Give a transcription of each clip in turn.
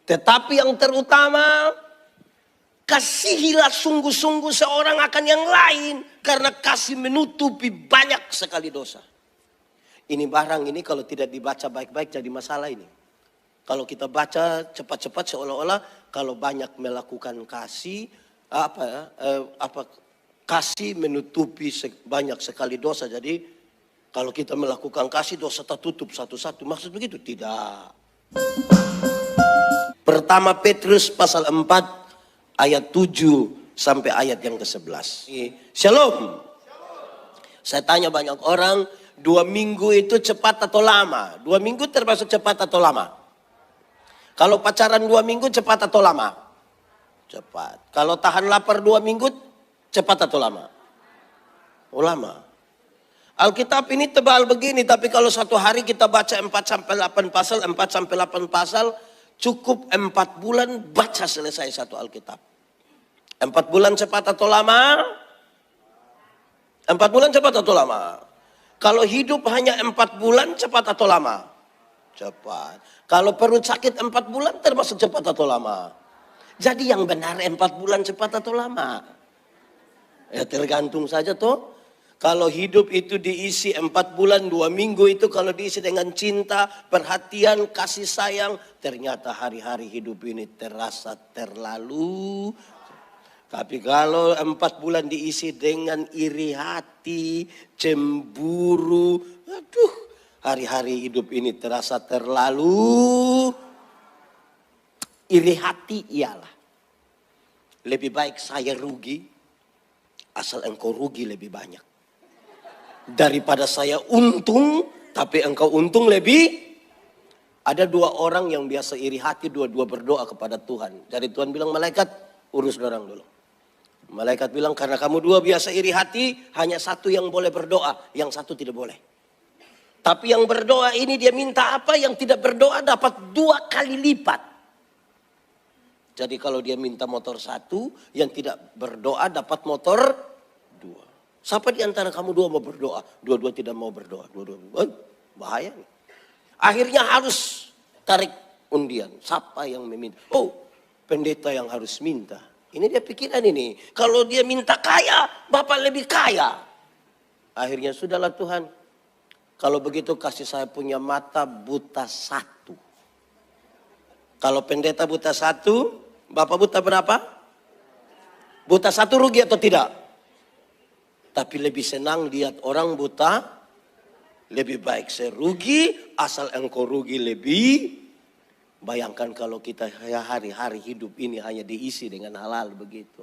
Tetapi yang terutama, kasihilah sungguh-sungguh seorang akan yang lain. Karena kasih menutupi banyak sekali dosa. Ini barang ini kalau tidak dibaca baik-baik jadi masalah ini. Kalau kita baca cepat-cepat seolah-olah kalau banyak melakukan kasih, kasih menutupi banyak sekali dosa. Jadi kalau kita melakukan kasih dosa tertutup satu-satu. Maksud begitu? Tidak. Pertama Petrus pasal 4 ayat 7 sampai ayat yang ke-11. Shalom. Saya tanya banyak orang, 2 minggu itu cepat atau lama? 2 minggu termasuk cepat atau lama? Kalau pacaran 2 minggu cepat atau lama? Cepat. Kalau tahan lapar 2 minggu cepat atau lama? Oh, lama. Alkitab ini tebal begini, tapi kalau satu hari kita baca 4-8 pasal, 4-8 pasal, cukup 4 bulan baca selesai satu Alkitab. 4 bulan cepat atau lama? 4 bulan cepat atau lama? Kalau hidup hanya 4 bulan cepat atau lama? Cepat. Kalau perut sakit 4 bulan termasuk cepat atau lama? Jadi yang benar 4 bulan cepat atau lama? Ya tergantung saja toh. Kalau hidup itu diisi 4 bulan 2 minggu itu kalau diisi dengan cinta, perhatian, kasih sayang. Ternyata hari-hari hidup ini terasa terlalu. Tapi kalau 4 bulan diisi dengan iri hati, cemburu. Aduh, hari-hari hidup ini terasa terlalu. Iri hati ialah. Lebih baik saya rugi, asal engkau rugi lebih banyak. Daripada saya untung, tapi engkau untung lebih. Ada 2 orang yang biasa iri hati, dua-dua berdoa kepada Tuhan. Jadi Tuhan bilang, malaikat urus dorang dulu. Malaikat bilang, karena kamu 2 biasa iri hati, hanya 1 yang boleh berdoa, yang 1 tidak boleh. Tapi yang berdoa ini dia minta apa, yang tidak berdoa dapat 2 kali lipat. Jadi kalau dia minta motor 1, yang tidak berdoa dapat motor 2. Siapa di antara kamu 2 mau berdoa? 2-2 tidak mau berdoa. 2-2. Bahaya nih. Akhirnya harus tarik undian. Siapa yang meminta? Oh, pendeta yang harus minta. Ini dia pikiran ini. Kalau dia minta kaya, Bapak lebih kaya. Akhirnya sudahlah Tuhan. Kalau begitu kasih saya punya mata buta 1. Kalau pendeta buta 1, Bapak buta berapa? Buta 1 rugi atau tidak? Tapi lebih senang lihat orang buta, lebih baik saya rugi, asal engkau rugi lebih. Bayangkan kalau kita hari-hari hidup ini hanya diisi dengan hal-hal begitu.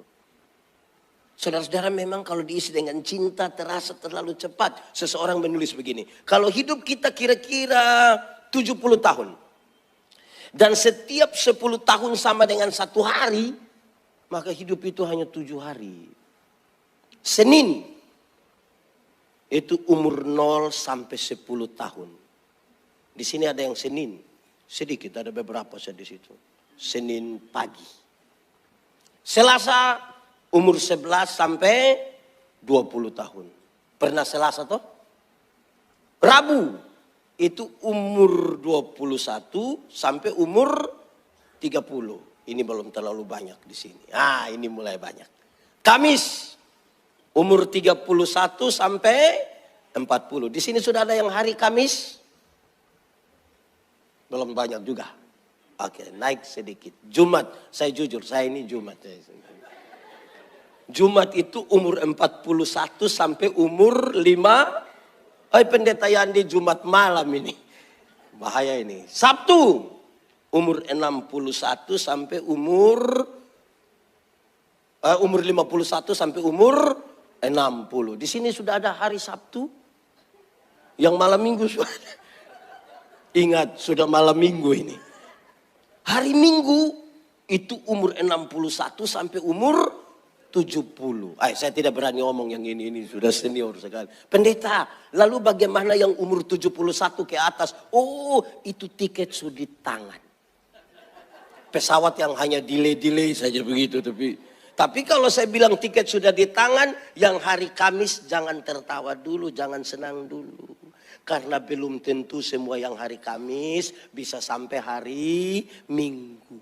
Saudara-saudara, memang kalau diisi dengan cinta terasa terlalu cepat. Seseorang menulis begini, kalau hidup kita kira-kira 70 tahun. Dan setiap 10 tahun sama dengan 1 hari, maka hidup itu hanya 7 hari. Senin. Itu umur 0 sampai 10 tahun. Di sini ada yang Senin. Sedikit, ada beberapa saya di situ. Senin pagi. Selasa umur 11 sampai 20 tahun. Pernah Selasa toh? Rabu itu umur 21 sampai umur 30. Ini belum terlalu banyak di sini. Ini mulai banyak. Kamis umur 31 sampai 40. Di sini sudah ada yang hari Kamis? Belum banyak juga. Oke, naik sedikit. Jumat, saya jujur, saya ini Jumat. Jumat itu umur 41 sampai umur 5. Pendeta Yandi Jumat malam ini. Bahaya ini. Sabtu, umur 61 sampai umur 51 sampai umur 60. Di sini sudah ada hari Sabtu. Yang malam minggu sudah. Ingat, sudah malam minggu ini. Hari Minggu itu umur 61 sampai umur 70. Saya tidak berani ngomong yang ini sudah senior sekali. Pendeta, lalu bagaimana yang umur 71 ke atas? Oh, itu tiket sudah di tangan. Pesawat yang hanya delay saja begitu, tapi kalau saya bilang tiket sudah di tangan, yang hari Kamis jangan tertawa dulu, jangan senang dulu. Karena belum tentu semua yang hari Kamis bisa sampai hari Minggu.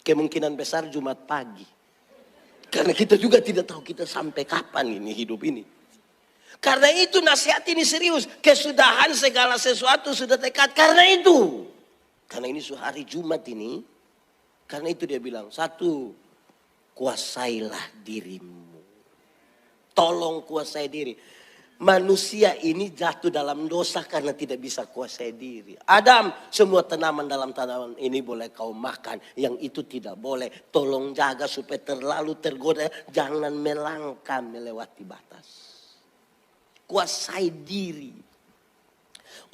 Kemungkinan besar Jumat pagi. Karena kita juga tidak tahu kita sampai kapan ini hidup ini. Karena itu nasihat ini serius. Kesudahan segala sesuatu sudah dekat. Karena itu. Karena ini hari Jumat ini. Karena itu dia bilang. Satu, kuasailah dirimu. Tolong kuasai diri. Manusia ini jatuh dalam dosa karena tidak bisa kuasai diri. Adam, semua tanaman dalam tanaman ini boleh kau makan. Yang itu tidak boleh. Tolong jaga supaya terlalu tergoda. Jangan melangkah melewati batas. Kuasai diri.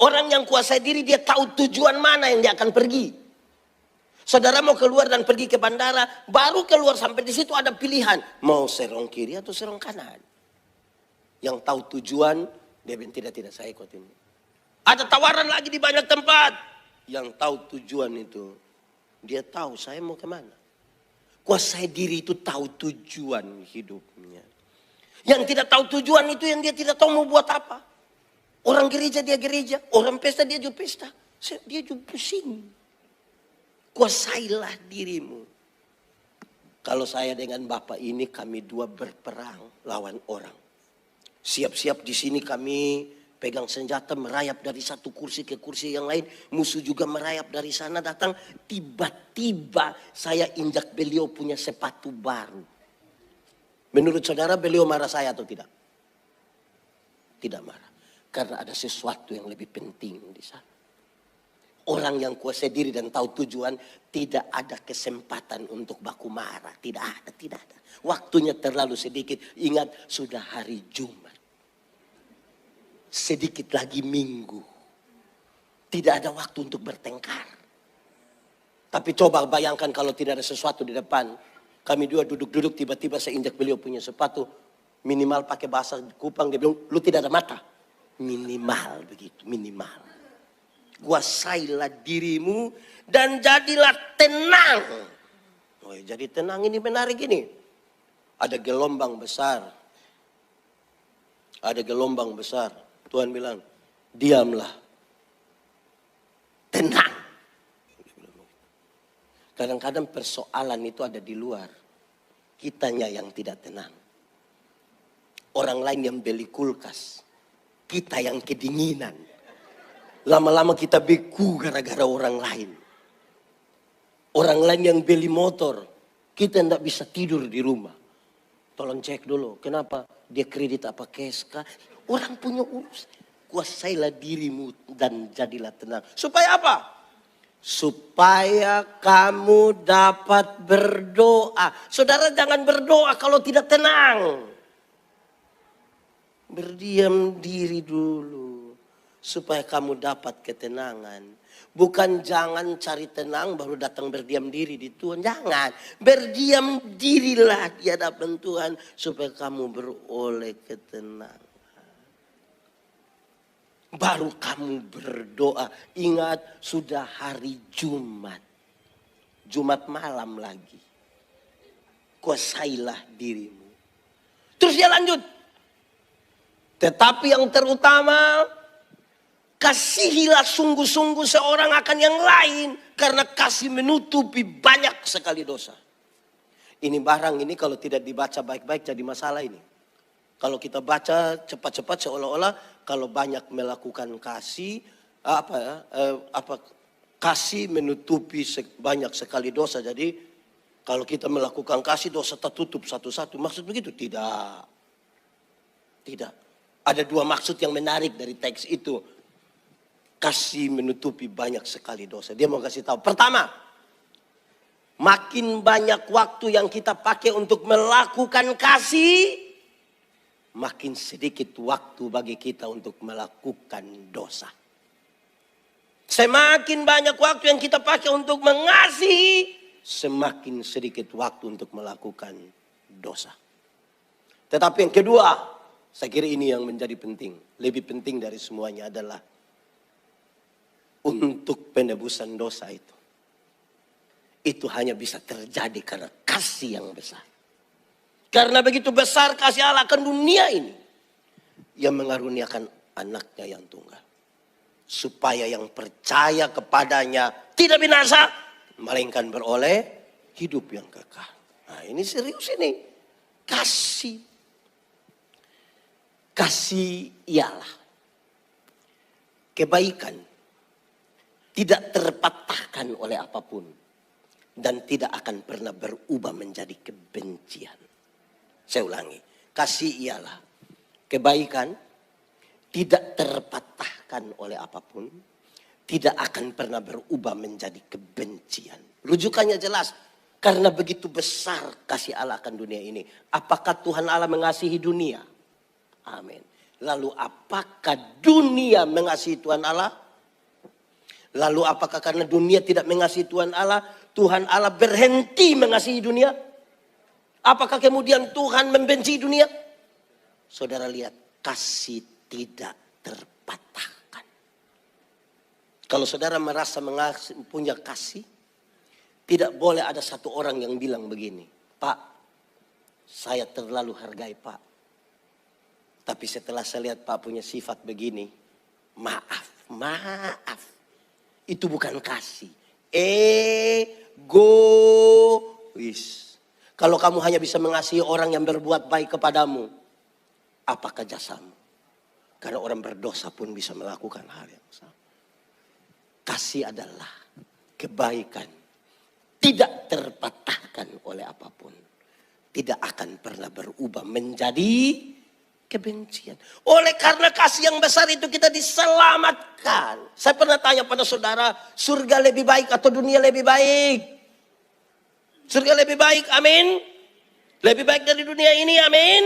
Orang yang kuasai diri dia tahu tujuan mana yang dia akan pergi. Saudara mau keluar dan pergi ke bandara. Baru keluar sampai di situ ada pilihan. Mau serong kiri atau serong kanan. Yang tahu tujuan, dia bilang tidak saya ikut ini. Ada tawaran lagi di banyak tempat. Yang tahu tujuan itu, dia tahu saya mau kemana. Kuasai diri itu tahu tujuan hidupnya. Yang tidak tahu tujuan itu yang dia tidak tahu mau buat apa. Orang gereja dia gereja, orang pesta dia juga pesta. Dia juga pusing. Kuasailah dirimu. Kalau saya dengan Bapak ini kami dua berperang lawan orang. Siap-siap di sini kami pegang senjata merayap dari satu kursi ke kursi yang lain. Musuh juga merayap dari sana datang. Tiba-tiba saya injak beliau punya sepatu baru. Menurut saudara beliau marah saya atau tidak? Tidak marah. Karena ada sesuatu yang lebih penting di sana. Orang yang kuasai diri dan tahu tujuan tidak ada kesempatan untuk baku marah. Tidak ada. Waktunya terlalu sedikit. Ingat sudah hari Jumat. Sedikit lagi minggu. Tidak ada waktu untuk bertengkar. Tapi coba bayangkan kalau tidak ada sesuatu di depan. Kami dua duduk-duduk tiba-tiba saya injak beliau punya sepatu. Minimal pakai bahasa Kupang dia bilang, lu tidak ada mata. Minimal begitu, minimal. Kuasailah dirimu dan jadilah tenang. Oh, jadi tenang ini menarik ini. Ada gelombang besar. Ada gelombang besar. Tuhan bilang, diamlah. Tenang. Kadang-kadang persoalan itu ada di luar. Kitanya yang tidak tenang. Orang lain yang beli kulkas. Kita yang kedinginan. Lama-lama kita beku gara-gara orang lain. Orang lain yang beli motor. Kita tidak bisa tidur di rumah. Tolong cek dulu. Kenapa? Dia kredit apa cash kah? Orang punya urusan. Kuasailah dirimu dan jadilah tenang. Supaya apa? Supaya kamu dapat berdoa. Saudara jangan berdoa kalau tidak tenang. Berdiam diri dulu. Supaya kamu dapat ketenangan. Bukan jangan cari tenang baru datang berdiam diri di Tuhan. Jangan. Berdiam dirilah di hadapan Tuhan. Supaya kamu beroleh ketenangan. Baru kamu berdoa. Ingat sudah hari Jumat. Jumat malam lagi. Kuasailah dirimu. Terus dia lanjut. Tetapi yang terutama, kasihilah sungguh-sungguh seorang akan yang lain. Karena kasih menutupi banyak sekali dosa. Ini barang ini kalau tidak dibaca baik-baik jadi masalah ini. Kalau kita baca cepat-cepat seolah-olah kalau banyak melakukan kasih, kasih menutupi banyak sekali dosa. Jadi kalau kita melakukan kasih dosa tertutup satu-satu. Maksud begitu? Tidak. Tidak. Ada dua maksud yang menarik dari teks itu. Kasih menutupi banyak sekali dosa. Dia mau kasih tahu. Pertama, makin banyak waktu yang kita pakai untuk melakukan kasih, makin sedikit waktu bagi kita untuk melakukan dosa. Semakin banyak waktu yang kita pakai untuk mengasihi, semakin sedikit waktu untuk melakukan dosa. Tetapi yang kedua, saya kira ini yang menjadi penting. Lebih penting dari semuanya adalah untuk penebusan dosa itu. Itu hanya bisa terjadi karena kasih yang besar. Karena begitu besar kasih Allah akan dunia ini. Yang mengaruniakan anaknya yang tunggal. Supaya yang percaya kepadanya tidak binasa. Melainkan beroleh hidup yang kekal. Nah ini serius ini. Kasih. Kasih ialah kebaikan. Tidak terpatahkan oleh apapun. Dan tidak akan pernah berubah menjadi kebencian. Saya ulangi. Kasih ialah kebaikan. Tidak terpatahkan oleh apapun. Tidak akan pernah berubah menjadi kebencian. Rujukannya jelas. Karena begitu besar kasih Allah akan dunia ini. Apakah Tuhan Allah mengasihi dunia? Amin. Lalu apakah dunia mengasihi Tuhan Allah? Lalu apakah karena dunia tidak mengasihi Tuhan Allah berhenti mengasihi dunia? Apakah kemudian Tuhan membenci dunia? Saudara lihat, kasih tidak terpatahkan. Kalau saudara merasa punya kasih, tidak boleh ada satu orang yang bilang begini, Pak, saya terlalu hargai Pak. Tapi setelah saya lihat Pak punya sifat begini, maaf. Itu bukan kasih. Egois. Kalau kamu hanya bisa mengasihi orang yang berbuat baik kepadamu, apakah jasamu? Karena orang berdosa pun bisa melakukan hal yang sama. Kasih adalah kebaikan. Tidak terpatahkan oleh apapun. Tidak akan pernah berubah menjadi kebencian. Oleh karena kasih yang besar itu kita diselamatkan. Saya pernah tanya pada saudara, surga lebih baik atau dunia lebih baik? Surga lebih baik, amin. Lebih baik dari dunia ini, amin.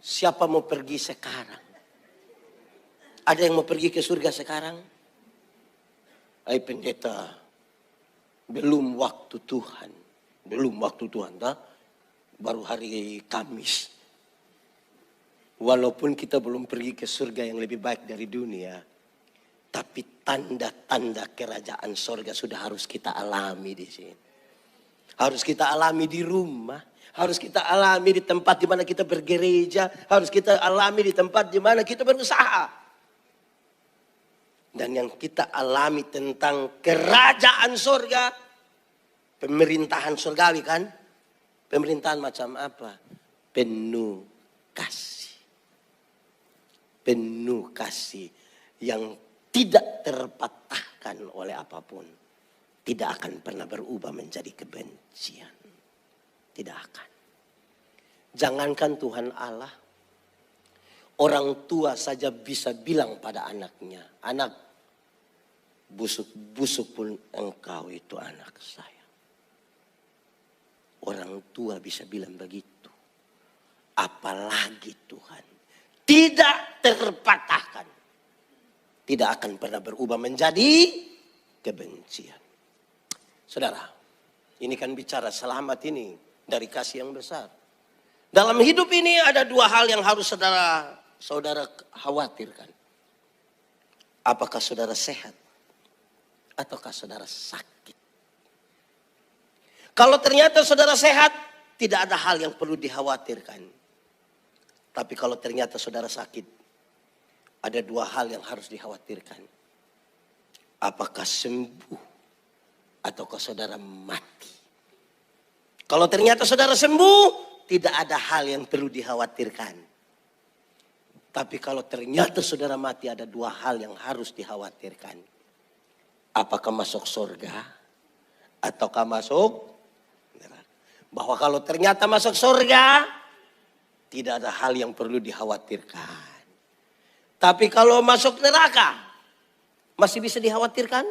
Siapa mau pergi sekarang? Ada yang mau pergi ke surga sekarang? Hai pendeta, belum waktu Tuhan. Belum waktu Tuhan, tak? Baru hari Kamis. Walaupun kita belum pergi ke surga yang lebih baik dari dunia, tapi tanda-tanda kerajaan surga sudah harus kita alami di sini. Harus kita alami di rumah, harus kita alami di tempat di mana kita bergereja, harus kita alami di tempat di mana kita berusaha. Dan yang kita alami tentang kerajaan surga, pemerintahan surgawi kan? Pemerintahan macam apa? Penuh kasih. Penuh kasih yang tidak terpatahkan oleh apapun. Tidak akan pernah berubah menjadi kebencian. Tidak akan. Jangankan Tuhan Allah, orang tua saja bisa bilang pada anaknya, anak, busuk-busuk pun engkau itu anak saya. Orang tua bisa bilang begitu. Apalagi Tuhan. Tidak terpatahkan. Tidak akan pernah berubah menjadi kebencian. Saudara, ini kan bicara selamat ini dari kasih yang besar. Dalam hidup ini ada dua hal yang harus saudara khawatirkan. Apakah saudara sehat? Ataukah saudara sakit? Kalau ternyata saudara sehat, tidak ada hal yang perlu dikhawatirkan. Tapi kalau ternyata saudara sakit, ada dua hal yang harus dikhawatirkan. Apakah sembuh ataukah saudara mati? Kalau ternyata saudara sembuh, tidak ada hal yang perlu dikhawatirkan. Tapi kalau ternyata saudara mati, ada dua hal yang harus dikhawatirkan. Apakah masuk surga ataukah masuk neraka? Bahwa kalau ternyata masuk surga, tidak ada hal yang perlu dikhawatirkan. Tapi kalau masuk neraka, masih bisa dikhawatirkan?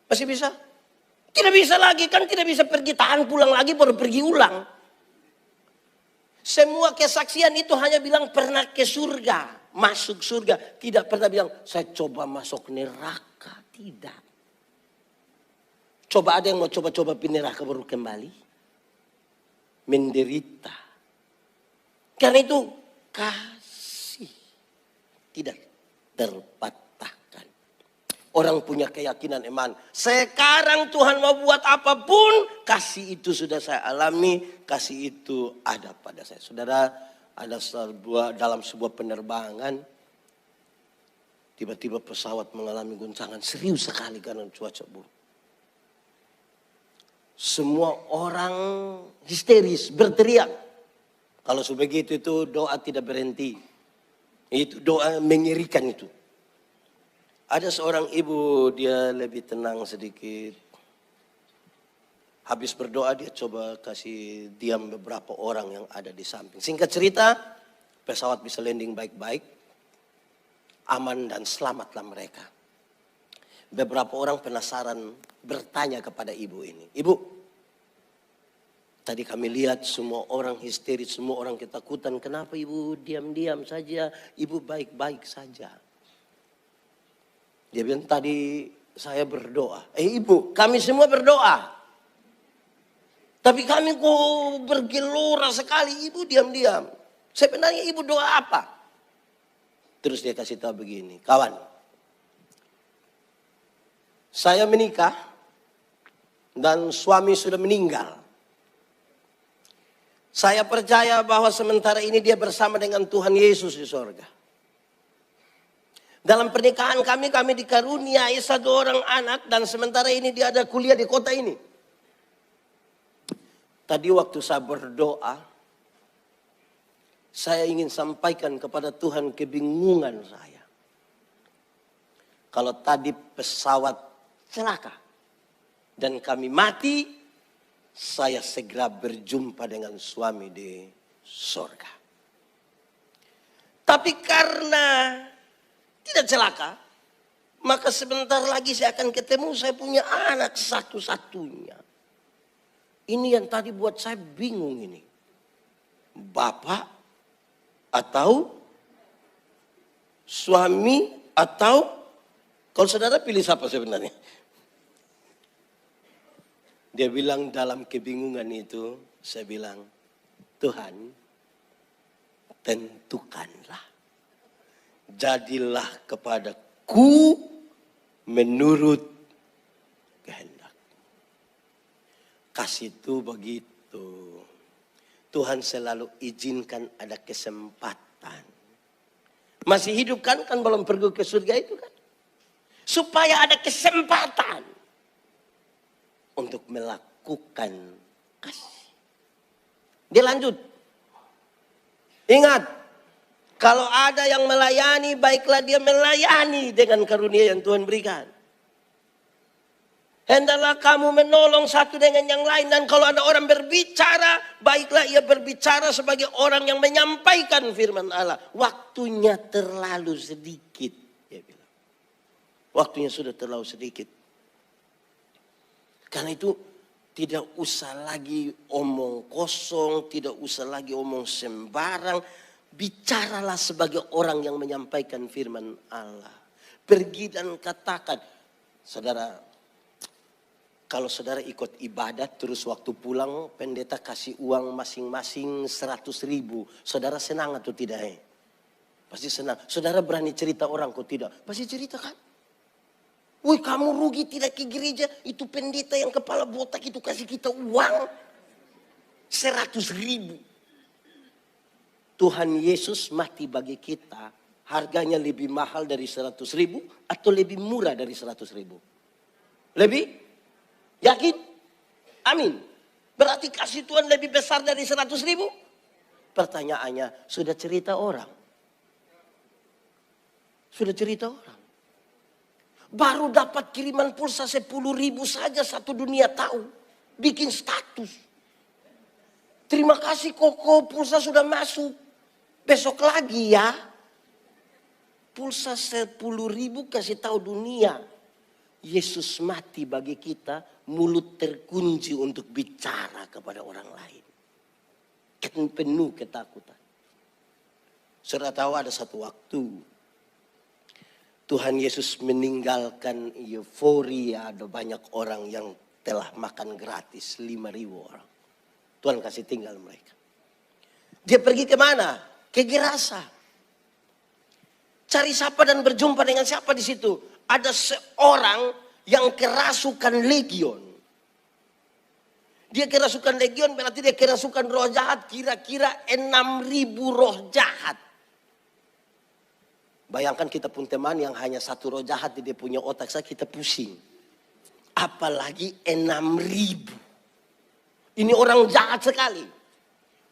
Masih bisa? Tidak bisa lagi, kan tidak bisa pergi tahan pulang lagi baru pergi ulang. Semua kesaksian itu hanya bilang pernah ke surga, masuk surga. Tidak pernah bilang saya coba masuk neraka, tidak. Coba ada yang mau coba-coba pergi neraka baru kembali? Menderita. Karena itu kasih tidak terpatahkan. Orang punya keyakinan iman. Sekarang Tuhan mau buat apapun, kasih itu sudah saya alami, kasih itu ada pada saya. Saudara, ada dalam sebuah penerbangan, tiba-tiba pesawat mengalami goncangan serius sekali karena cuaca buruk. Semua orang histeris, berteriak. Kalau begitu itu doa tidak berhenti. Itu doa mengerikan itu. Ada seorang ibu, dia lebih tenang sedikit. Habis berdoa dia coba kasih diam beberapa orang yang ada di samping. Singkat cerita, pesawat bisa landing baik-baik. Aman dan selamatlah mereka. Beberapa orang penasaran bertanya kepada ibu ini. Ibu, tadi kami lihat semua orang histeris, semua orang ketakutan. Kenapa ibu diam-diam saja? Ibu baik-baik saja. Dia bilang tadi saya berdoa. Ibu, kami semua berdoa. Tapi kami kok bergelora sekali. Ibu diam-diam. Sebenarnya ibu doa apa? Terus dia kasih tahu begini. Kawan, saya menikah dan suami sudah meninggal. Saya percaya bahwa sementara ini dia bersama dengan Tuhan Yesus di sorga. Dalam pernikahan kami dikaruniai satu orang anak dan sementara ini dia ada kuliah di kota ini. Tadi waktu saya berdoa, saya ingin sampaikan kepada Tuhan kebingungan saya. Kalau tadi pesawat celaka dan kami mati, saya segera berjumpa dengan suami di sorga. Tapi karena tidak celaka, maka sebentar lagi saya akan ketemu saya punya anak satu-satunya. Ini yang tadi buat saya bingung ini. Bapak atau suami atau kalau saudara pilih siapa sebenarnya? Dia bilang dalam kebingungan itu, saya bilang, Tuhan, tentukanlah. Jadilah kepadaku menurut kehendak. Kasih itu begitu. Tuhan selalu izinkan ada kesempatan. Masih hidup kan belum pergi ke surga itu kan. Supaya ada kesempatan untuk melakukan kasih. Dia lanjut. Ingat, kalau ada yang melayani, baiklah dia melayani dengan karunia yang Tuhan berikan. Hendaklah kamu menolong satu dengan yang lain. Dan kalau ada orang berbicara, baiklah ia berbicara sebagai orang yang menyampaikan firman Allah. Waktunya terlalu sedikit, dia bilang. Waktunya sudah terlalu sedikit. Karena itu tidak usah lagi omong kosong, tidak usah lagi omong sembarang. Bicaralah sebagai orang yang menyampaikan firman Allah. Pergi dan katakan, saudara, kalau saudara ikut ibadat terus waktu pulang pendeta kasih uang masing-masing 100.000. Saudara senang atau tidak? Pasti senang. Saudara berani cerita orang kok tidak? Pasti cerita kan? Woi kamu rugi tidak ke gereja. Itu pendeta yang kepala botak itu kasih kita uang 100.000. Tuhan Yesus mati bagi kita. Harganya lebih mahal dari 100.000 atau lebih murah dari 100.000? Lebih? Yakin? Amin. Berarti kasih Tuhan lebih besar dari 100.000? Pertanyaannya, sudah cerita orang? Sudah cerita orang? Baru dapat kiriman pulsa 10.000 saja satu dunia tahu. Bikin status. Terima kasih Koko, pulsa sudah masuk. Besok lagi ya. Pulsa 10.000 kasih tahu dunia. Yesus mati bagi kita, mulut terkunci untuk bicara kepada orang lain. Penuh ketakutan. Saudara tahu ada satu waktu Tuhan Yesus meninggalkan euforia, ada banyak orang yang telah makan gratis, 5.000 orang. Tuhan kasih tinggal mereka. Dia pergi kemana? Ke Gerasa. Cari siapa dan berjumpa dengan siapa di situ? Ada seorang yang kerasukan legion. Dia kerasukan legion berarti dia kerasukan roh jahat. Kira-kira 6.000 roh jahat. Bayangkan kita pun teman yang hanya satu roh jahat di dia punya otak saya, kita pusing. Apalagi 6.000. Ini orang jahat sekali.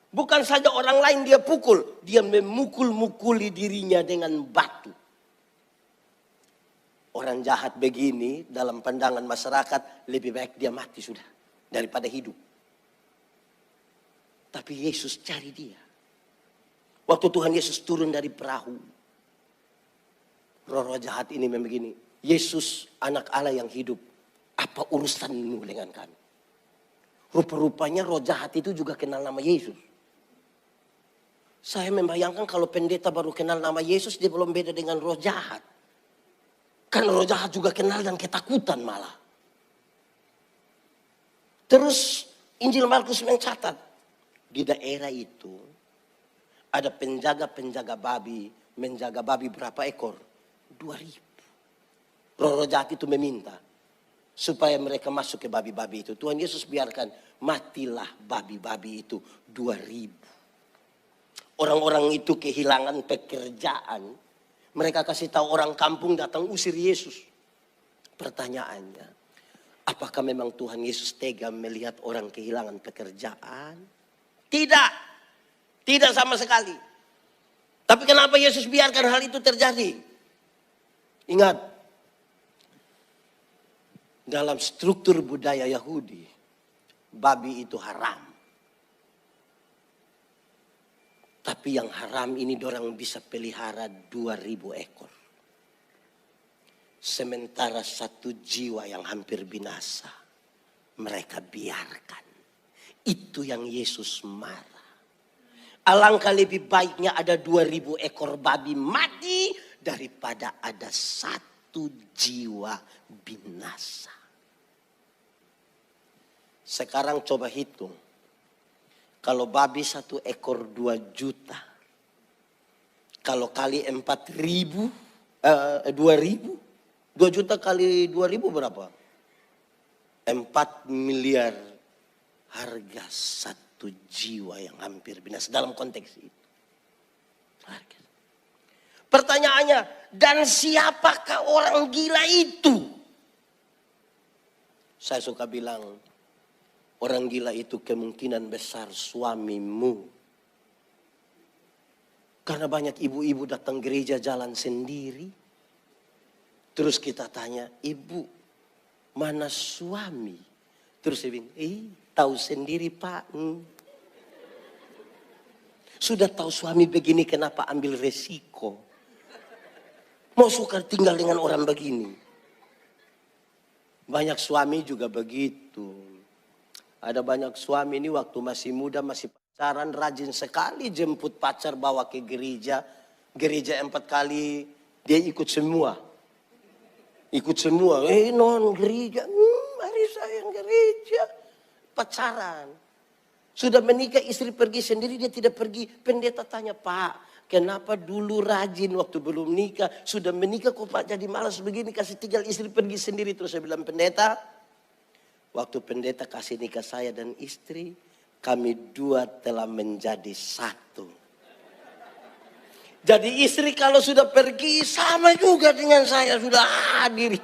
Bukan saja orang lain dia pukul, dia memukul-mukuli dirinya dengan batu. Orang jahat begini dalam pandangan masyarakat lebih baik dia mati sudah daripada hidup. Tapi Yesus cari dia. Waktu Tuhan Yesus turun dari perahu, roh-roh jahat ini memang begini, Yesus anak Allah yang hidup, apa urusanmu dengan kami? Rupa-rupanya roh jahat itu juga kenal nama Yesus. Saya membayangkan kalau pendeta baru kenal nama Yesus, dia belum beda dengan roh jahat. Kan roh jahat juga kenal dan ketakutan malah. Terus Injil Markus mencatat, di daerah itu ada penjaga-penjaga babi, menjaga babi berapa ekor? 2.000. Roh jahat itu meminta supaya mereka masuk ke babi-babi itu. Tuhan Yesus biarkan matilah babi-babi itu 2.000. Orang-orang itu kehilangan pekerjaan. Mereka kasih tahu orang kampung datang usir Yesus. Pertanyaannya, apakah memang Tuhan Yesus tega melihat orang kehilangan pekerjaan? Tidak. Tidak sama sekali. Tapi kenapa Yesus biarkan hal itu terjadi? Ingat, dalam struktur budaya Yahudi, babi itu haram. Tapi yang haram ini dorang bisa pelihara 2.000 ekor. Sementara satu jiwa yang hampir binasa, mereka biarkan. Itu yang Yesus marah. Alangkah lebih baiknya ada 2.000 ekor babi mati daripada ada satu jiwa binasa. Sekarang coba hitung. Kalau babi satu ekor 2 juta. Kalau kali 2.000. 2 juta kali 2.000 berapa? 4 miliar harga satu jiwa yang hampir binasa. Dalam konteks itu. Harga. Pertanyaannya, dan siapakah orang gila itu? Saya suka bilang, orang gila itu kemungkinan besar suamimu. Karena banyak ibu-ibu datang gereja jalan sendiri. Terus kita tanya, ibu mana suami? Terus dia bilang, tahu sendiri pak. Sudah tahu suami begini kenapa ambil resiko? Mau suka tinggal dengan orang begini? Banyak suami juga begitu. Ada banyak suami ini waktu masih muda, masih pacaran, rajin sekali jemput pacar bawa ke gereja. Gereja 4 kali, dia ikut semua. Ikut semua, non gereja, mari sayang gereja. Pacaran. Sudah menikah istri pergi sendiri, dia tidak pergi. Pendeta tanya, Pak, kenapa dulu rajin waktu belum nikah? Sudah menikah kok Pak jadi malas begini, kasih tinggal istri pergi sendiri. Terus saya bilang, pendeta, waktu pendeta kasih nikah saya dan istri, kami 2 telah menjadi 1. Jadi istri kalau sudah pergi sama juga dengan saya sudah hadir.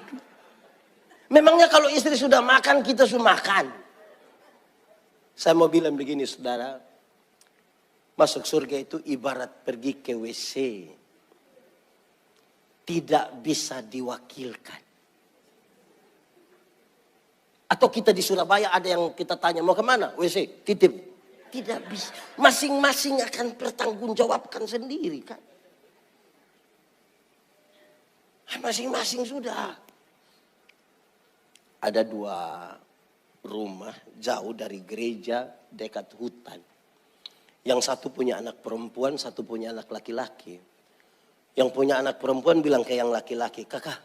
Memangnya kalau istri sudah makan, kita sudah makan. Saya mau bilang begini saudara, masuk surga itu ibarat pergi ke WC. Tidak bisa diwakilkan. Atau kita di Surabaya ada yang kita tanya, mau kemana? WC, titip. Tidak bisa. Masing-masing akan bertanggungjawabkan sendiri kan. Masing-masing sudah. Ada 2 rumah jauh dari gereja dekat hutan. Yang satu punya anak perempuan, satu punya anak laki-laki. Yang punya anak perempuan bilang ke yang laki-laki, kakak,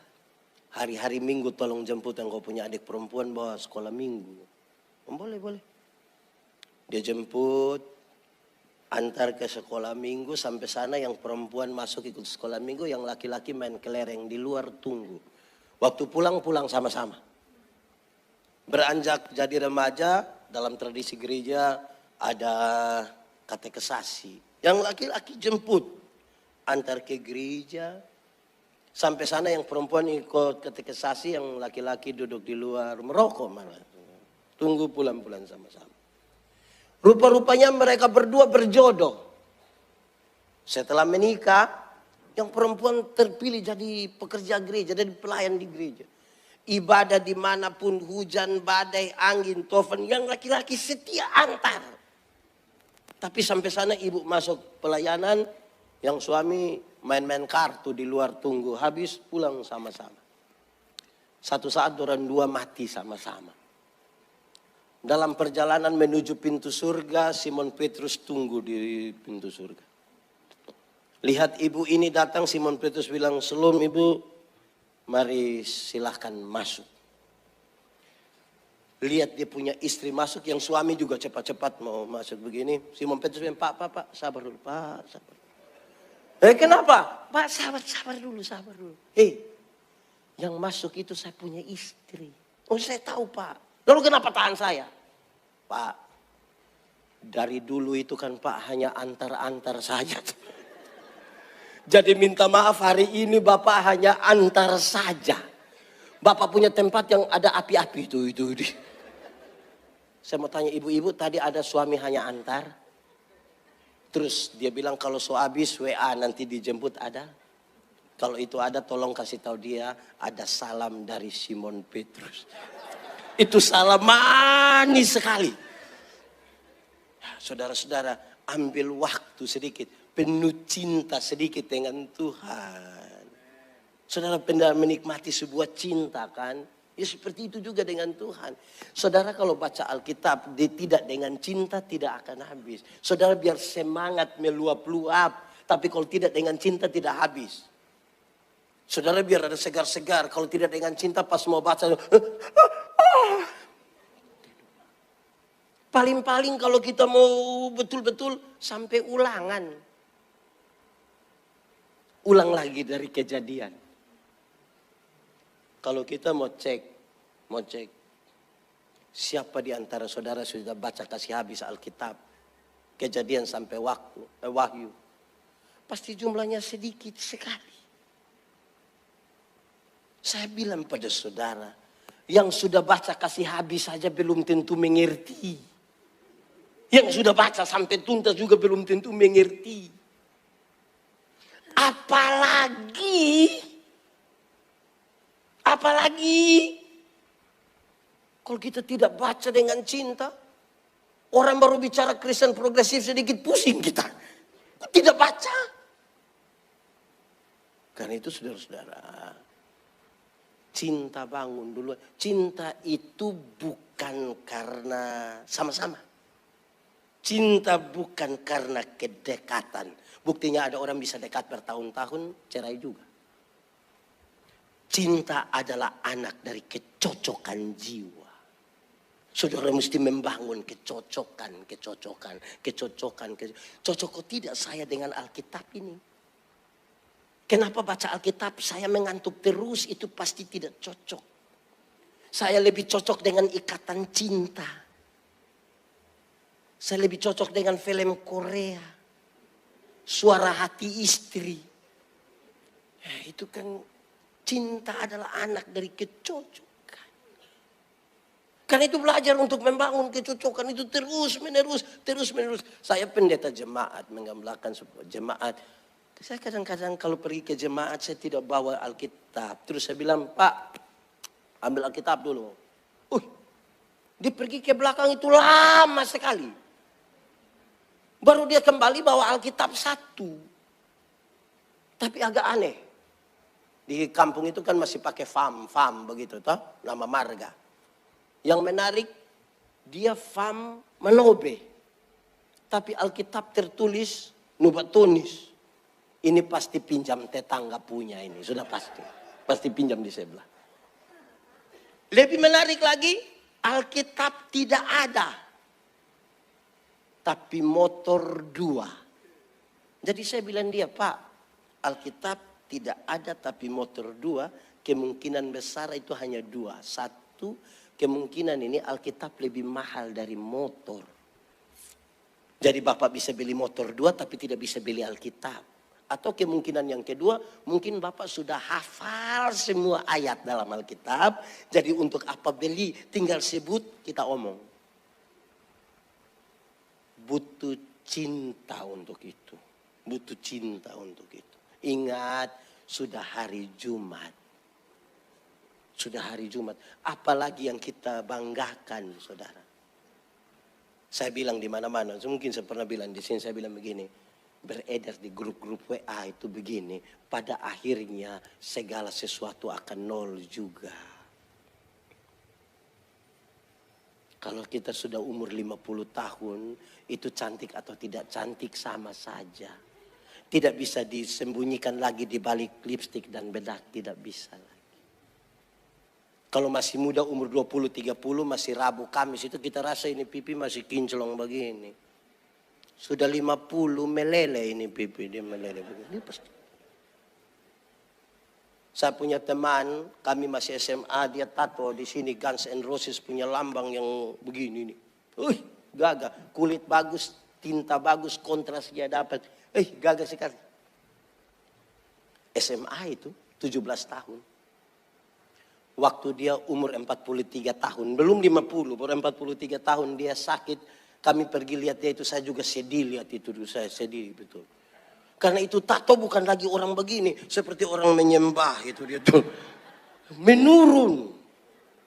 hari-hari Minggu tolong jemput yang kau punya adik perempuan bawa sekolah Minggu. Boleh. Dia jemput, antar ke sekolah Minggu, sampai sana yang perempuan masuk ikut sekolah Minggu, yang laki-laki main kelereng di luar tunggu. Waktu pulang sama-sama. Beranjak jadi remaja, dalam tradisi gereja ada katekesasi. Yang laki-laki jemput, antar ke gereja. Sampai sana yang perempuan ikut katekesasi, yang laki-laki duduk di luar merokok malah. Tunggu pulang-pulang sama-sama. Rupa-rupanya mereka berdua berjodoh. Setelah menikah, yang perempuan terpilih jadi pekerja gereja, jadi pelayan di gereja. Ibadah dimanapun, hujan, badai, angin, tofan, yang laki-laki setia antar. Tapi sampai sana ibu masuk pelayanan, yang suami main-main kartu di luar tunggu, habis pulang sama-sama. Satu saat orang dua mati sama-sama. Dalam perjalanan menuju pintu surga, Simon Petrus tunggu di pintu surga. Lihat ibu ini datang, Simon Petrus bilang, "Shalom ibu, mari silahkan masuk." Lihat dia punya istri masuk, yang suami juga cepat-cepat mau masuk begini. Simon Petrus bilang, Pak, sabar dulu, Pak, sabar. Kenapa? Pak, sabar dulu. Yang masuk itu saya punya istri. Oh, saya tahu, Pak. Lalu kenapa tahan saya? Pak, dari dulu itu kan Pak hanya antar-antar saja. Jadi minta maaf, hari ini Bapak hanya antar saja. Bapak punya tempat yang ada api-api itu. Saya mau tanya ibu-ibu, tadi ada suami hanya antar. Terus dia bilang kalau so habis WA nanti dijemput ada. Kalau itu ada tolong kasih tahu dia ada salam dari Simon Petrus. Itu salam manis sekali. Saudara-saudara, ambil waktu sedikit. Penuh cinta sedikit dengan Tuhan. Saudara pernah menikmati sebuah cinta kan? Ya seperti itu juga dengan Tuhan. Saudara kalau baca Alkitab, tidak dengan cinta tidak akan habis. Saudara biar semangat meluap-luap. Tapi kalau tidak dengan cinta tidak habis. Saudara biar ada segar-segar. Kalau tidak dengan cinta pas mau baca. Paling-paling kalau kita mau betul-betul sampai ulangan. Ulang lagi dari kejadian. Kalau kita mau cek siapa di antara saudara sudah baca kasih habis Alkitab, Kejadian sampai Wahyu, pasti jumlahnya sedikit sekali. Saya bilang pada saudara, yang sudah baca kasih habis saja belum tentu mengerti. Yang sudah baca sampai tuntas juga belum tentu mengerti. Apalagi kalau kita tidak baca dengan cinta. Orang baru bicara Kristen progresif sedikit pusing kita. Tidak baca. Karena itu saudara-saudara, cinta bangun dulu. Cinta itu bukan karena sama-sama. Cinta bukan karena kedekatan. Buktinya ada orang bisa dekat bertahun-tahun, cerai juga. Cinta adalah anak dari kecocokan jiwa. Saudara mesti membangun kecocokan. Cocok tidak saya dengan Alkitab ini? Kenapa baca Alkitab saya mengantuk terus? Itu pasti tidak cocok. Saya lebih cocok dengan ikatan cinta. Saya lebih cocok dengan film Korea. Suara hati istri. Itu kan cinta adalah anak dari kecocokan. Karena itu belajar untuk membangun kecocokan itu terus menerus. Saya pendeta jemaat, menggembalakan sebuah jemaat. Saya kadang-kadang kalau pergi ke jemaat saya tidak bawa Alkitab. Terus saya bilang, Pak, ambil Alkitab dulu. Dia pergi ke belakang itu lama sekali. Baru dia kembali bawa Alkitab satu. Tapi agak aneh. Di kampung itu kan masih pakai fam begitu toh, nama marga. Yang menarik, dia fam menobe. Tapi Alkitab tertulis Nubatonis. Ini pasti pinjam tetangga punya ini, sudah pasti. Pasti pinjam di sebelah. Lebih menarik lagi, Alkitab tidak ada. Tapi motor 2. Jadi saya bilang dia, Pak, Alkitab tidak ada tapi motor 2. Kemungkinan besar itu hanya 2. Satu, kemungkinan ini Alkitab lebih mahal dari motor. Jadi Bapak bisa beli motor 2 tapi tidak bisa beli Alkitab. Atau kemungkinan yang kedua, mungkin Bapak sudah hafal semua ayat dalam Alkitab. Jadi untuk apa beli, tinggal sebut kita omong. butuh cinta untuk itu. Butuh cinta untuk itu. Ingat, sudah hari Jumat. Sudah hari Jumat. Apalagi yang kita banggakan, saudara. Saya bilang di mana-mana. Mungkin saya pernah bilang di sini. Saya bilang begini. Beredar di grup-grup WA itu begini. Pada akhirnya segala sesuatu akan nol juga. Kalau kita sudah umur 50 tahun, itu cantik atau tidak cantik sama saja. Tidak bisa disembunyikan lagi di balik lipstik dan bedak, tidak bisa lagi. Kalau masih muda umur 20-30, masih Rabu Kamis itu kita rasa ini pipi masih kinclong begini. Sudah 50 meleleh ini pipi, dia meleleh begini. Dia pasti. Saya punya teman, kami masih SMA, dia tato di sini Guns N' Roses punya lambang yang begini nih. Gagah, kulit bagus, tinta bagus, kontras dia dapat. Gagah sekali. SMA itu 17 tahun. Waktu dia umur 43 tahun, belum 50, baru 43 tahun dia sakit. Kami pergi lihat dia itu, saya juga sedih lihat itu, saya sedih betul. Karena itu tato bukan lagi orang begini. Seperti orang menyembah itu dia tuh. Menurun.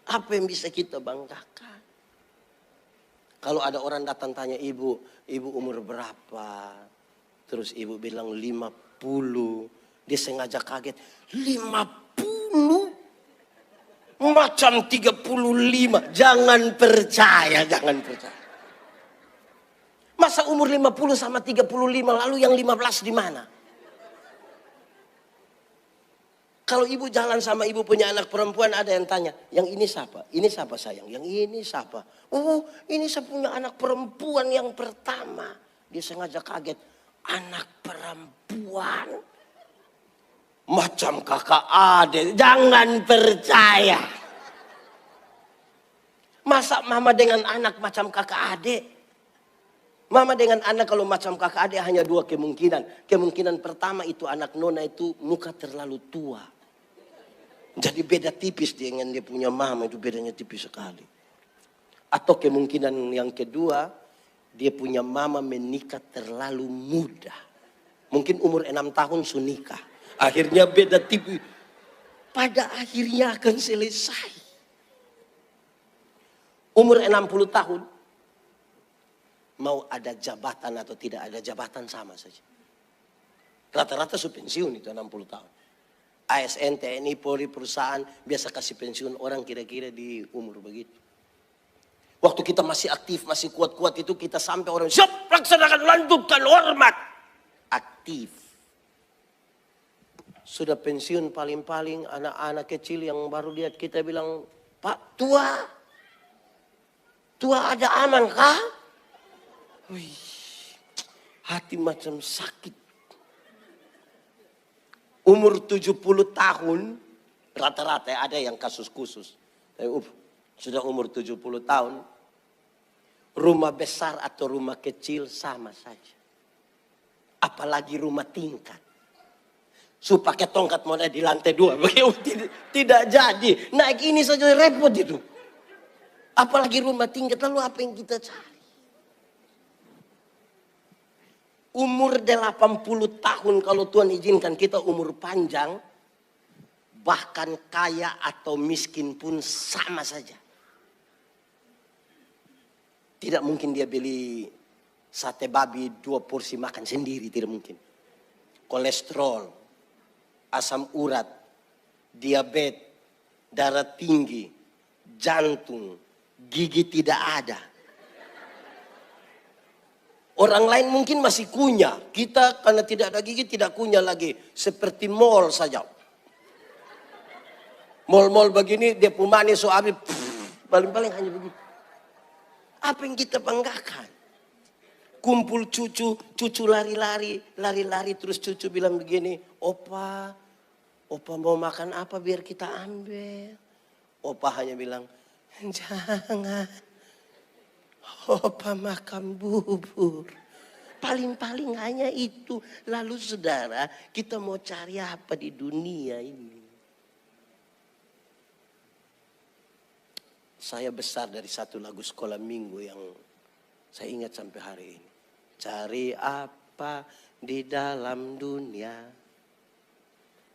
Apa yang bisa kita banggakan? Kalau ada orang datang tanya ibu umur berapa? Terus ibu bilang 50. Dia sengaja kaget. 50? Macam 35. Jangan percaya, jangan percaya. Masa umur 50 sama 35 lalu yang 15 di mana? Kalau ibu jalan sama ibu punya anak perempuan ada yang tanya, yang ini siapa? Ini siapa sayang? Yang ini siapa? Oh, ini saya punya anak perempuan yang pertama. Dia sengaja kaget. Anak perempuan? Macam kakak adik. Jangan percaya. Masa mama dengan anak macam kakak adik? Mama dengan anak kalau macam kakak adik hanya dua kemungkinan. Kemungkinan pertama itu anak nona itu muka terlalu tua. Jadi beda tipis dengan dia punya mama, itu bedanya tipis sekali. Atau kemungkinan yang kedua, dia punya mama menikah terlalu muda. Mungkin umur 6 tahun sudah nikah. Akhirnya beda tipis. Pada akhirnya akan selesai. Umur 60 tahun. Mau ada jabatan atau tidak ada jabatan sama saja. Rata-rata sudah pensiun itu 60 tahun. ASN, TNI, Polri, perusahaan biasa kasih pensiun orang kira-kira di umur begitu. Waktu kita masih aktif, masih kuat-kuat itu kita sampai orang siap laksanakan lanjutkan hormat. Aktif. Sudah pensiun paling-paling anak-anak kecil yang baru lihat kita bilang, Pak tua ada aman kah? Wih, hati macam sakit. Umur 70 tahun, rata-rata ada yang kasus khusus. Sudah umur 70 tahun, rumah besar atau rumah kecil sama saja. Apalagi rumah tingkat. Pakai tongkat modal di lantai 2. Tidak jadi. Naik ini saja repot itu. Apalagi rumah tingkat, lalu apa yang kita cari? Umur 80 tahun kalau Tuhan izinkan kita umur panjang. Bahkan kaya atau miskin pun sama saja. Tidak mungkin dia beli sate babi 2 porsi makan sendiri. Tidak mungkin. Kolesterol, asam urat, diabetes, darah tinggi, jantung, gigi tidak ada. Orang lain mungkin masih kunyah. Kita karena tidak ada gigi tidak kunyah lagi. Seperti mall saja. Mall-mall begini dia pemani so habis. Paling-paling hanya begitu. Apa yang kita banggakan? Kumpul cucu lari-lari. Lari-lari terus cucu bilang begini. Opa mau makan apa biar kita ambil. Opa hanya bilang, jangan. Opa makan bubur. Paling-paling hanya itu. Lalu saudara, kita mau cari apa di dunia ini? Saya besar dari satu lagu sekolah minggu yang Saya ingat sampai hari ini. Cari apa di dalam dunia?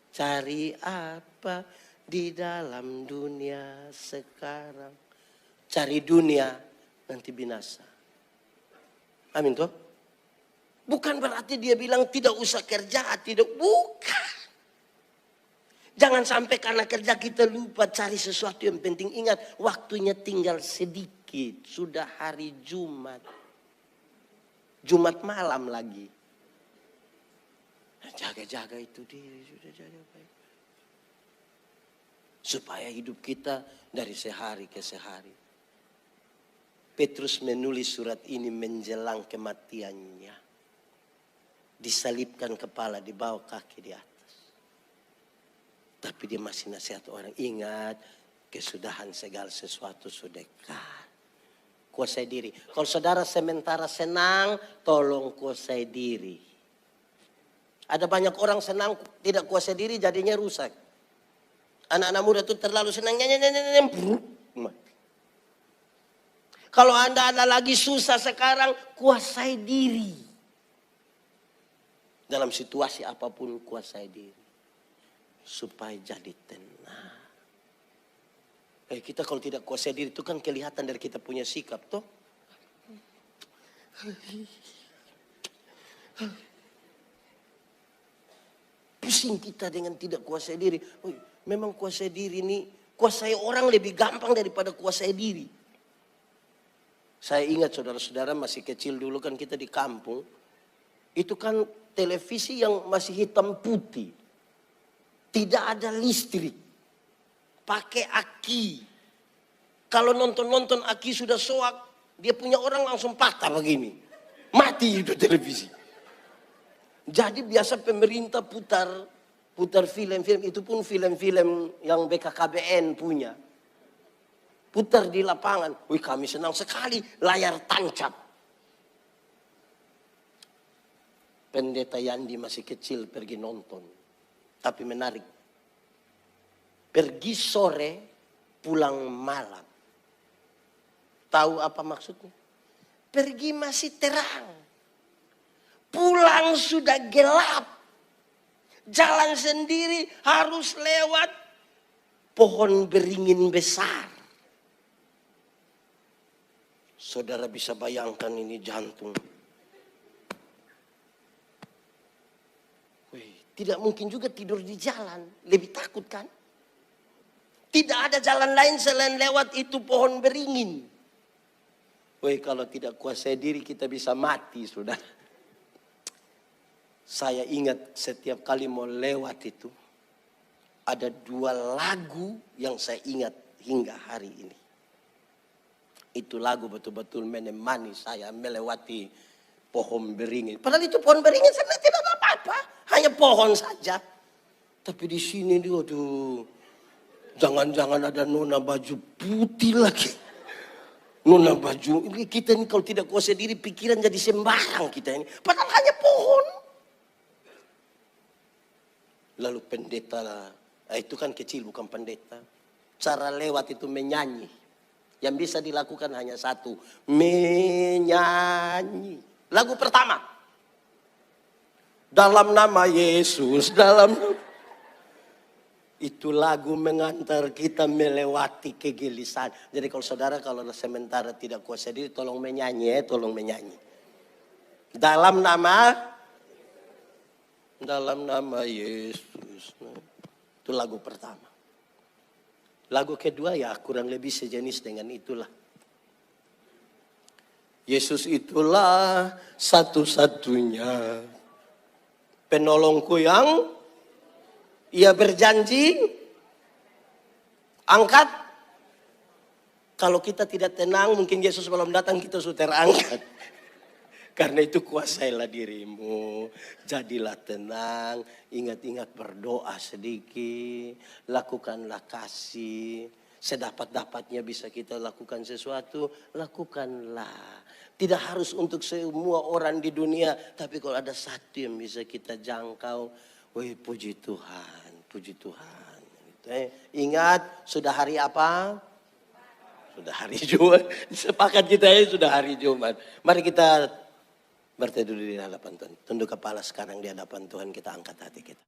Cari apa di dalam dunia sekarang? Cari dunia nanti binasa. Amin toh? Bukan berarti dia bilang tidak usah kerja, tidak, bukan. Jangan sampai karena kerja kita lupa cari sesuatu yang penting. Ingat, waktunya tinggal sedikit. Sudah hari Jumat. Jumat malam lagi. Jaga-jaga itu diri, sudah jaga baik. Supaya hidup kita dari sehari ke sehari. Petrus menulis surat ini menjelang kematiannya. Disalibkan kepala, di bawah kaki di atas. Tapi dia masih nasihat orang, ingat kesudahan segala sesuatu sudah dekat. Kuasai diri. Kalau saudara sementara senang, tolong kuasai diri. Ada banyak orang senang tidak kuasai diri jadinya rusak. Anak-anak muda itu terlalu senang. Kalau Anda ada lagi susah sekarang, kuasai diri. Dalam situasi apapun kuasai diri. Supaya jadi tenang. Kita kalau tidak kuasai diri itu kan kelihatan dari kita punya sikap toh. Pusing kita dengan tidak kuasai diri. Memang kuasai diri ini, kuasai orang lebih gampang daripada kuasai diri. Saya ingat saudara-saudara masih kecil dulu kan kita di kampung. Itu kan televisi yang masih hitam putih. Tidak ada listrik. Pakai aki. Kalau nonton-nonton aki sudah soak, dia punya orang langsung patah begini. Mati itu televisi. Jadi biasa pemerintah putar film-film, itu pun film-film yang BKKBN punya. Putar di lapangan. Wih, kami senang sekali, layar tancap. Pendeta Yandi masih kecil pergi nonton. Tapi menarik. Pergi sore, pulang malam. Tahu apa maksudnya? Pergi masih terang. Pulang sudah gelap. Jalan sendiri harus lewat pohon beringin besar. Saudara bisa bayangkan ini jantung. Tidak mungkin juga tidur di jalan. Lebih takut kan? Tidak ada jalan lain selain lewat itu pohon beringin. Kalau tidak kuasai diri kita bisa mati sudah. Saya ingat setiap kali mau lewat itu. Ada 2 lagu yang saya ingat hingga hari ini. Itu lagu betul-betul menemani saya melewati pohon beringin. Padahal itu pohon beringin sebenarnya tidak ada apa-apa. Hanya pohon saja. Tapi di sini dia, aduh. Jangan-jangan ada nona baju putih lagi. Nona baju. Kita ini kalau tidak kuasai diri pikiran jadi sembarang kita ini. Padahal hanya pohon. Lalu pendeta, itu kan kecil bukan pendeta. Cara lewat itu menyanyi. Yang bisa dilakukan hanya satu. Menyanyi. Lagu pertama. Dalam nama Yesus. Itu lagu mengantar kita melewati kegelisahan. Jadi kalau saudara kalau sementara tidak kuasa diri tolong menyanyi. Tolong menyanyi. Dalam nama Yesus. Itu lagu pertama. Lagu kedua ya kurang lebih sejenis dengan itulah. Yesus itulah satu-satunya penolongku yang ia berjanji angkat. Kalau kita tidak tenang mungkin Yesus belum datang kita sudah terangkat. Karena itu kuasailah dirimu. Jadilah tenang. Ingat-ingat berdoa sedikit. Lakukanlah kasih. Sedapat-dapatnya bisa kita lakukan sesuatu. Lakukanlah. Tidak harus untuk semua orang di dunia. Tapi kalau ada satu yang bisa kita jangkau. Wih, puji Tuhan. Puji Tuhan. Ingat sudah hari apa? Sudah hari Jumat. Sepakat kita ya sudah hari Jumat. Mari kita berteduh di hadapan Tuhan. Tunduk kepala sekarang di hadapan Tuhan, kita angkat hati kita.